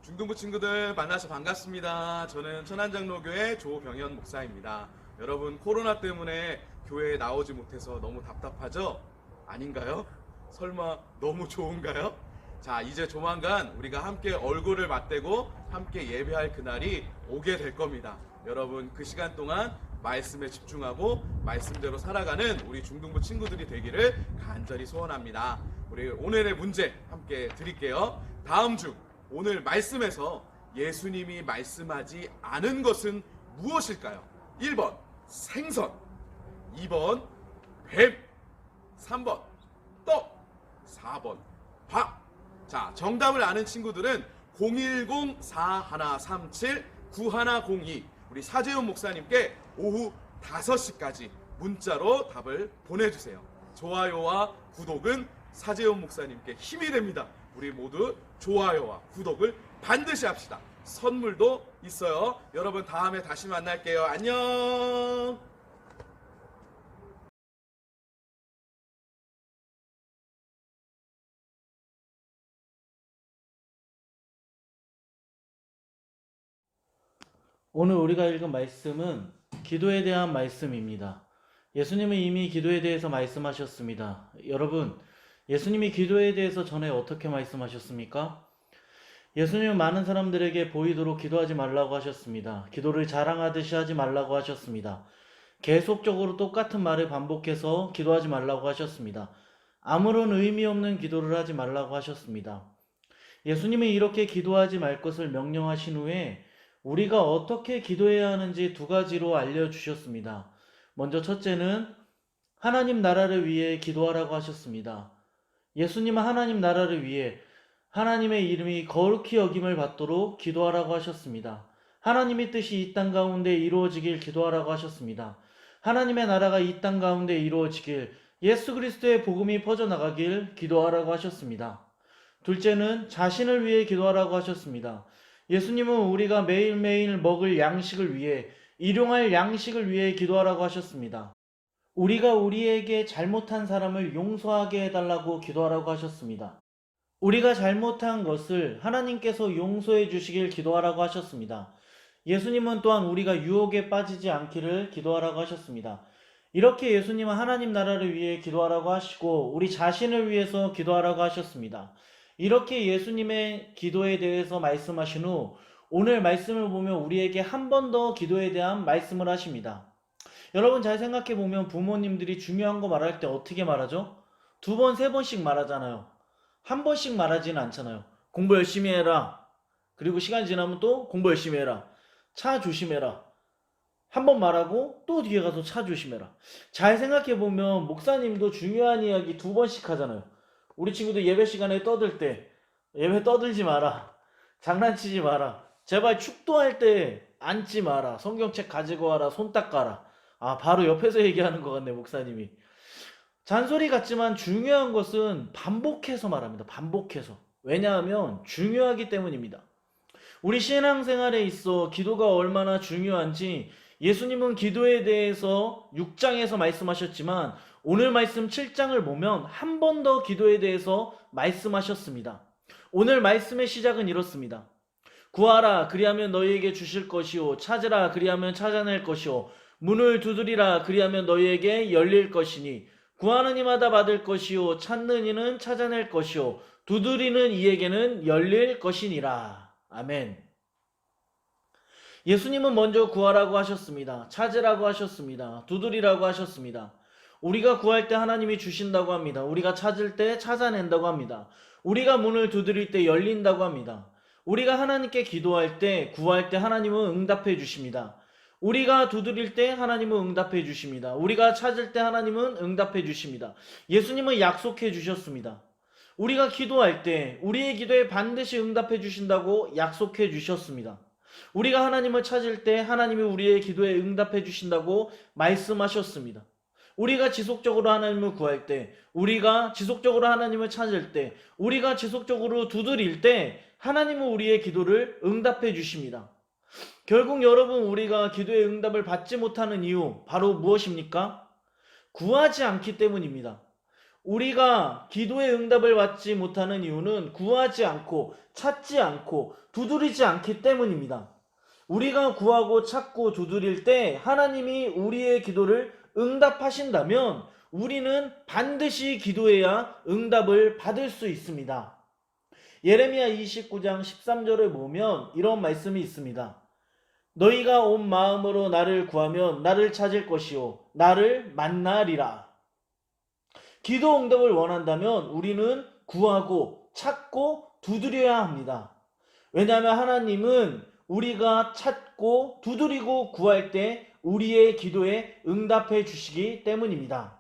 중등부 친구들 만나서 반갑습니다. 저는 천안장로교회 조병현 목사입니다. 여러분, 코로나 때문에 교회에 나오지 못해서 너무 답답하죠? 아닌가요? 설마 너무 좋은가요? 자, 이제 조만간 우리가 함께 얼굴을 맞대고 함께 예배할 그날이 오게 될 겁니다. 여러분, 그 시간 동안 말씀에 집중하고 말씀대로 살아가는 우리 중등부 친구들이 되기를 간절히 소원합니다. 우리 오늘의 문제 함께 드릴게요. 다음 중 오늘 말씀에서 예수님이 말씀하지 않은 것은 무엇일까요? 1번 생선, 2번 뱀, 3번 떡, 4번 밥. 자, 정답을 아는 친구들은 010-4137-9102 우리 사재훈 목사님께 오후 5시까지 문자로 답을 보내주세요. 좋아요와 구독은 사재훈 목사님께 힘이 됩니다. 우리 모두 좋아요와 구독을 반드시 합시다. 선물도 있어요. 여러분, 다음에 다시 만날게요. 안녕. 오늘 우리가 읽은 말씀은 기도에 대한 말씀입니다. 예수님은 이미 기도에 대해서 말씀하셨습니다. 여러분, 예수님이 기도에 대해서 전에 어떻게 말씀하셨습니까? 예수님은 많은 사람들에게 보이도록 기도하지 말라고 하셨습니다. 기도를 자랑하듯이 하지 말라고 하셨습니다. 계속적으로 똑같은 말을 반복해서 기도하지 말라고 하셨습니다. 아무런 의미 없는 기도를 하지 말라고 하셨습니다. 예수님은 이렇게 기도하지 말 것을 명령하신 후에 우리가 어떻게 기도해야 하는지 두 가지로 알려주셨습니다. 먼저 첫째는 하나님 나라를 위해 기도하라고 하셨습니다. 예수님은 하나님 나라를 위해 하나님의 이름이 거룩히 여김을 받도록 기도하라고 하셨습니다. 하나님의 뜻이 이 땅 가운데 이루어지길 기도하라고 하셨습니다. 하나님의 나라가 이 땅 가운데 이루어지길, 예수 그리스도의 복음이 퍼져나가길 기도하라고 하셨습니다. 둘째는 자신을 위해 기도하라고 하셨습니다. 예수님은 우리가 매일매일 먹을 양식을 위해, 일용할 양식을 위해 기도하라고 하셨습니다. 우리가 우리에게 잘못한 사람을 용서하게 해달라고 기도하라고 하셨습니다. 우리가 잘못한 것을 하나님께서 용서해 주시길 기도하라고 하셨습니다. 예수님은 또한 우리가 유혹에 빠지지 않기를 기도하라고 하셨습니다. 이렇게 예수님은 하나님 나라를 위해 기도하라고 하시고 우리 자신을 위해서 기도하라고 하셨습니다. 이렇게 예수님의 기도에 대해서 말씀하신 후 오늘 말씀을 보면 우리에게 한 번 더 기도에 대한 말씀을 하십니다. 여러분, 잘 생각해 보면 부모님들이 중요한 거 말할 때 어떻게 말하죠? 두 번, 세 번씩 말하잖아요. 한 번씩 말하지는 않잖아요. 공부 열심히 해라. 그리고 시간 지나면 또 공부 열심히 해라. 차 조심해라. 한 번 말하고 또 뒤에 가서 차 조심해라. 잘 생각해 보면 목사님도 중요한 이야기 두 번씩 하잖아요. 우리 친구들 예배 시간에 떠들 때 예배 떠들지 마라. 장난치지 마라. 제발 축도할 때 앉지 마라. 성경책 가지고 와라. 손 닦아라. 아, 바로 옆에서 얘기하는 것 같네, 목사님이. 잔소리 같지만 중요한 것은 반복해서 말합니다. 반복해서. 왜냐하면 중요하기 때문입니다. 우리 신앙생활에 있어 기도가 얼마나 중요한지 예수님은 기도에 대해서 6장에서 말씀하셨지만 오늘 말씀 7장을 보면 한 번 더 기도에 대해서 말씀하셨습니다. 오늘 말씀의 시작은 이렇습니다. 구하라 그리하면 너희에게 주실 것이요, 찾으라 그리하면 찾아낼 것이요, 문을 두드리라 그리하면 너희에게 열릴 것이니, 구하는 이마다 받을 것이요, 찾는 이는 찾아낼 것이요, 두드리는 이에게는 열릴 것이니라. 아멘. 예수님은 먼저 구하라고 하셨습니다. 찾으라고 하셨습니다. 두드리라고 하셨습니다. 우리가 구할 때 하나님이 주신다고 합니다. 우리가 찾을 때 찾아낸다고 합니다. 우리가 문을 두드릴 때 열린다고 합니다. 우리가 하나님께 기도할 때, 구할 때 하나님은 응답해 주십니다. 우리가 두드릴 때 하나님은 응답해 주십니다. 우리가 찾을 때 하나님은 응답해 주십니다. 예수님은 약속해 주셨습니다. 우리가 기도할 때 우리의 기도에 반드시 응답해 주신다고 약속해 주셨습니다. 우리가 하나님을 찾을 때 하나님이 우리의 기도에 응답해 주신다고 말씀하셨습니다. 우리가 지속적으로 하나님을 구할 때, 우리가 지속적으로 하나님을 찾을 때, 우리가 지속적으로 두드릴 때 하나님은 우리의 기도를 응답해 주십니다. 결국 여러분, 우리가 기도의 응답을 받지 못하는 이유 바로 무엇입니까? 구하지 않기 때문입니다. 우리가 기도의 응답을 받지 못하는 이유는 구하지 않고 찾지 않고 두드리지 않기 때문입니다. 우리가 구하고 찾고 두드릴 때 하나님이 우리의 기도를 응답하신다면 우리는 반드시 기도해야 응답을 받을 수 있습니다. 예레미야 29장 13절을 보면 이런 말씀이 있습니다. 너희가 온 마음으로 나를 구하면 나를 찾을 것이요 나를 만나리라. 기도 응답을 원한다면 우리는 구하고 찾고 두드려야 합니다. 왜냐하면 하나님은 우리가 찾고 두드리고 구할 때 우리의 기도에 응답해 주시기 때문입니다.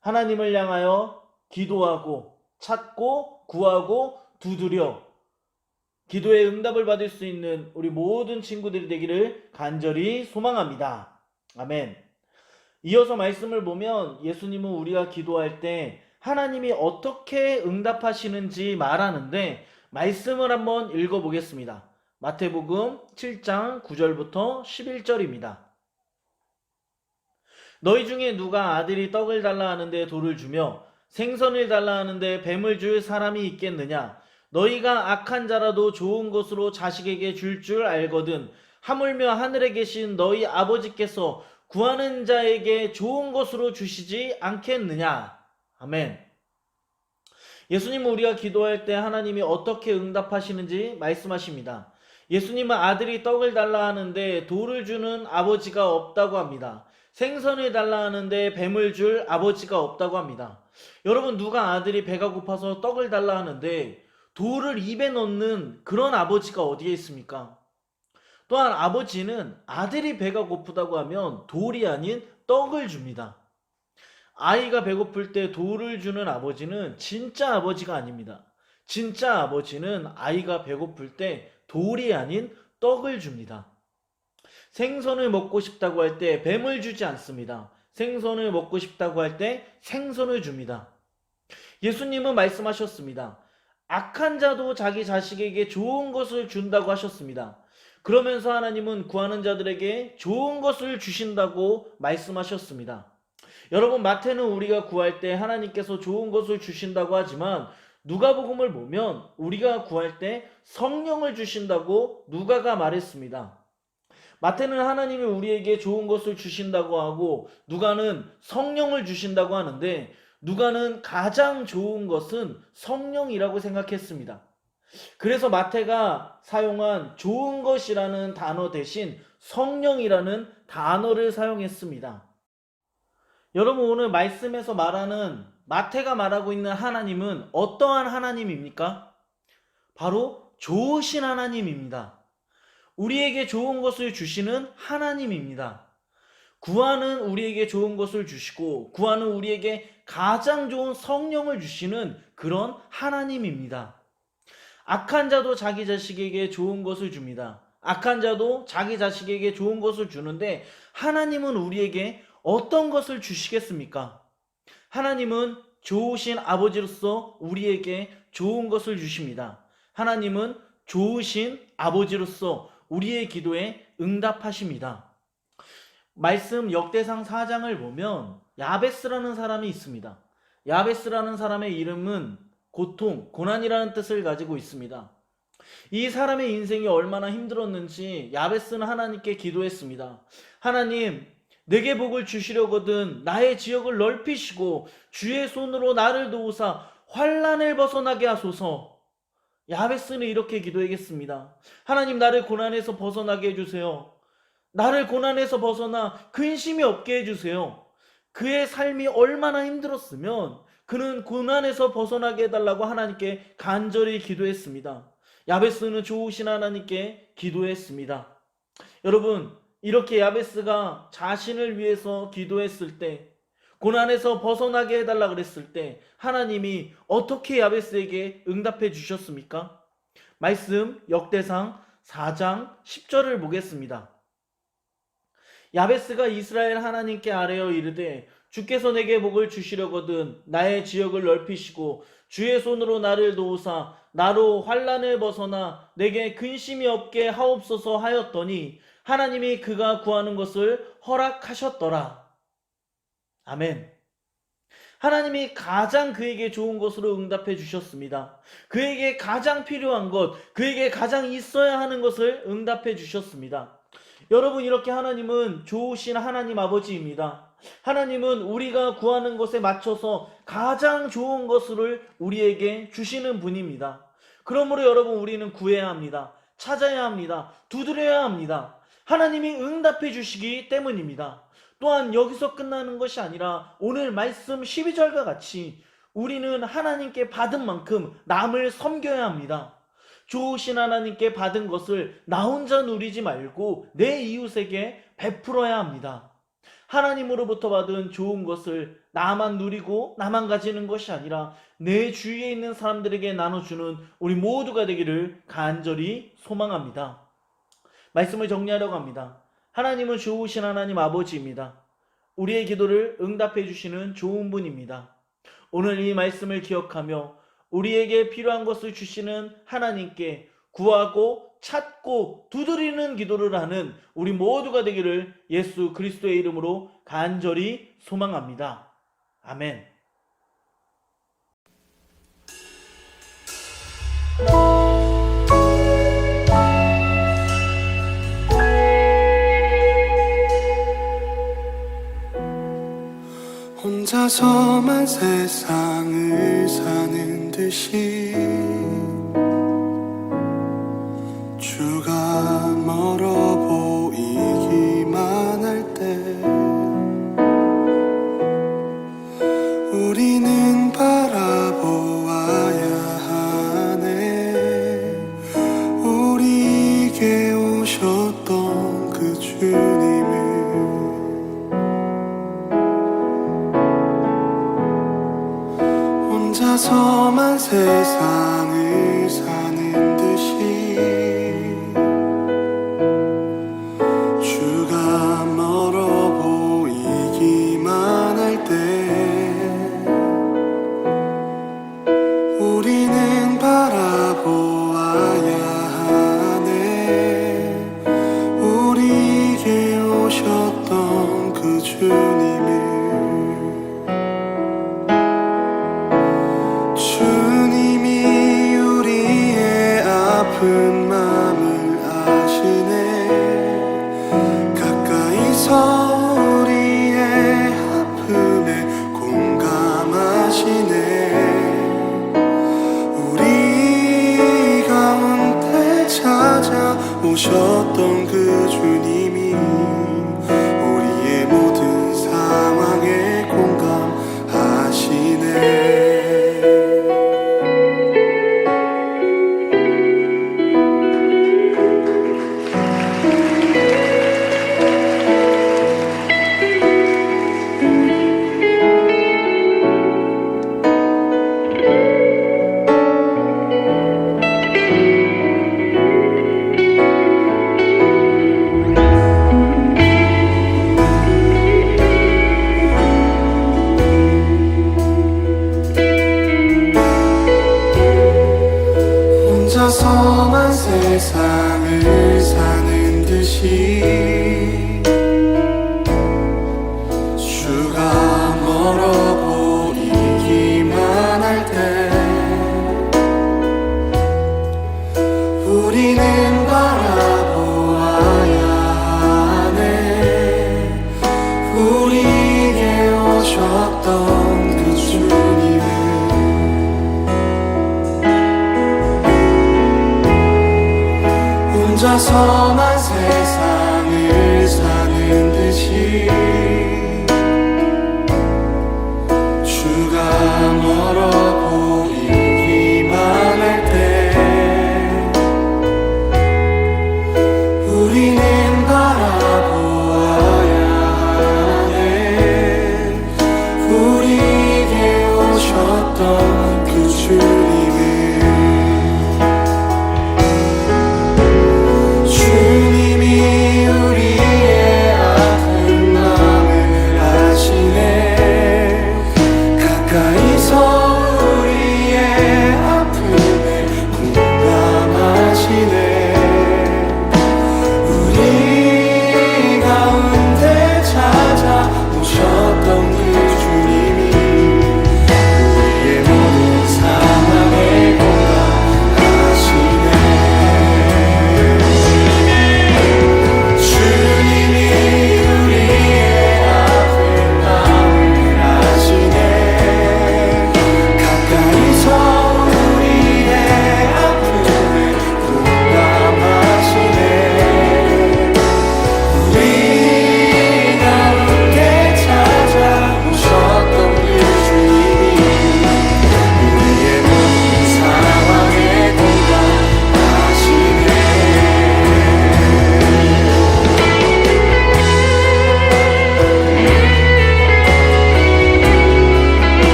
하나님을 향하여 기도하고 찾고 구하고 두드려 기도의 응답을 받을 수 있는 우리 모든 친구들이 되기를 간절히 소망합니다. 아멘. 이어서 말씀을 보면 예수님은 우리가 기도할 때 하나님이 어떻게 응답하시는지 말하는데 말씀을 한번 읽어보겠습니다. 마태복음 7장 9절부터 11절입니다. 너희 중에 누가 아들이 떡을 달라 하는데 돌을 주며 생선을 달라 하는데 뱀을 줄 사람이 있겠느냐? 너희가 악한 자라도 좋은 것으로 자식에게 줄 줄 알거든 하물며 하늘에 계신 너희 아버지께서 구하는 자에게 좋은 것으로 주시지 않겠느냐? 아멘. 예수님은 우리가 기도할 때 하나님이 어떻게 응답하시는지 말씀하십니다. 예수님은 아들이 떡을 달라 하는데 돌을 주는 아버지가 없다고 합니다. 생선을 달라 하는데 뱀을 줄 아버지가 없다고 합니다. 여러분, 누가 아들이 배가 고파서 떡을 달라 하는데 돌을 입에 넣는 그런 아버지가 어디에 있습니까? 또한 아버지는 아들이 배가 고프다고 하면 돌이 아닌 떡을 줍니다. 아이가 배고플 때 돌을 주는 아버지는 진짜 아버지가 아닙니다. 진짜 아버지는 아이가 배고플 때 돌이 아닌 떡을 줍니다. 생선을 먹고 싶다고 할 때 뱀을 주지 않습니다. 생선을 먹고 싶다고 할 때 생선을 줍니다. 예수님은 말씀하셨습니다. 악한 자도 자기 자식에게 좋은 것을 준다고 하셨습니다. 그러면서 하나님은 구하는 자들에게 좋은 것을 주신다고 말씀하셨습니다. 여러분, 마태는 우리가 구할 때 하나님께서 좋은 것을 주신다고 하지만 누가복음을 보면 우리가 구할 때 성령을 주신다고 누가가 말했습니다. 마태는 하나님이 우리에게 좋은 것을 주신다고 하고 누가는 성령을 주신다고 하는데 누가는 가장 좋은 것은 성령이라고 생각했습니다. 그래서 마태가 사용한 좋은 것이라는 단어 대신 성령이라는 단어를 사용했습니다. 여러분, 오늘 말씀에서 말하는 마태가 말하고 있는 하나님은 어떠한 하나님입니까? 바로 좋으신 하나님입니다. 우리에게 좋은 것을 주시는 하나님입니다. 구하는 우리에게 좋은 것을 주시고 구하는 우리에게 가장 좋은 성령을 주시는 그런 하나님입니다. 악한 자도 자기 자식에게 좋은 것을 줍니다. 악한 자도 자기 자식에게 좋은 것을 주는데 하나님은 우리에게 어떤 것을 주시겠습니까? 하나님은 좋으신 아버지로서 우리에게 좋은 것을 주십니다. 하나님은 좋으신 아버지로서 우리의 기도에 응답하십니다. 말씀 역대상 4장을 보면 야베스라는 사람이 있습니다. 야베스라는 사람의 이름은 고통, 고난이라는 뜻을 가지고 있습니다. 이 사람의 인생이 얼마나 힘들었는지 야베스는 하나님께 기도했습니다. 하나님, 내게 복을 주시려거든 나의 지역을 넓히시고 주의 손으로 나를 도우사 환난을 벗어나게 하소서. 야베스는 이렇게 기도하겠습니다. 하나님, 나를 고난에서 벗어나게 해주세요. 나를 고난에서 벗어나 근심이 없게 해주세요. 그의 삶이 얼마나 힘들었으면 그는 고난에서 벗어나게 해달라고 하나님께 간절히 기도했습니다. 야베스는 좋으신 하나님께 기도했습니다. 여러분, 이렇게 야베스가 자신을 위해서 기도했을 때, 고난에서 벗어나게 해달라 그랬을 때 하나님이 어떻게 야베스에게 응답해 주셨습니까? 말씀 역대상 4장 10절을 보겠습니다. 야베스가 이스라엘 하나님께 아뢰어 이르되 주께서 내게 복을 주시려거든 나의 지역을 넓히시고 주의 손으로 나를 도우사 나로 환난을 벗어나 내게 근심이 없게 하옵소서 하였더니 하나님이 그가 구하는 것을 허락하셨더라. 아멘. 하나님이 가장 그에게 좋은 것으로 응답해 주셨습니다. 그에게 가장 필요한 것, 그에게 가장 있어야 하는 것을 응답해 주셨습니다. 여러분, 이렇게 하나님은 좋으신 하나님 아버지입니다. 하나님은 우리가 구하는 것에 맞춰서 가장 좋은 것을 우리에게 주시는 분입니다. 그러므로 여러분, 우리는 구해야 합니다. 찾아야 합니다. 두드려야 합니다. 하나님이 응답해 주시기 때문입니다. 또한 여기서 끝나는 것이 아니라 오늘 말씀 12절과 같이 우리는 하나님께 받은 만큼 남을 섬겨야 합니다. 좋으신 하나님께 받은 것을 나 혼자 누리지 말고 내 이웃에게 베풀어야 합니다. 하나님으로부터 받은 좋은 것을 나만 누리고 나만 가지는 것이 아니라 내 주위에 있는 사람들에게 나눠주는 우리 모두가 되기를 간절히 소망합니다. 말씀을 정리하려고 합니다. 하나님은 좋으신 하나님 아버지입니다. 우리의 기도를 응답해 주시는 좋은 분입니다. 오늘 이 말씀을 기억하며 우리에게 필요한 것을 주시는 하나님께 구하고 찾고 두드리는 기도를 하는 우리 모두가 되기를 예수 그리스도의 이름으로 간절히 소망합니다. 아멘. 혼자서만 세상을 사는 듯이 주가 멀어 보이기만 할 때 우리는 바라보아야 하네. 우리에게 오셨던 그 주님을 혼자서만 세상을 사는 듯이 주가 멀어 보이기만 할 때 우리는 바라보아야 하네. 우리에게 오셨던 그 주님을 주님이 우리의 아픈 마음을 아시네. 가까이서 우리의 아픔에 공감하시네. 우리 가운데 찾아오셨던 그 주님이 우리의 모든 상황에 공감하시네. 혼자서만 세상을 사는 듯이 주가 멀어 보이기만 할 때 우리는 바라보아야 하네. 우리에게 오셨던 그 주님을 혼자서만 세상을 사는 듯이 주가 멀어 보이기만 할 때 우리는 바라보아야 하네. 우리에게 오셨던 그 주님을 주님이 우리의 아픈 마음을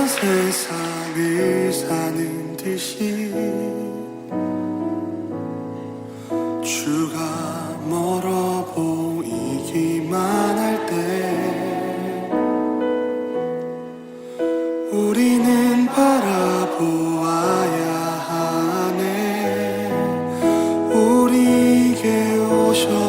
한 세상을 사는 듯이 주가 멀어 보이기만 할 때 우리는 바라보아야 하네. 우리에게 오셔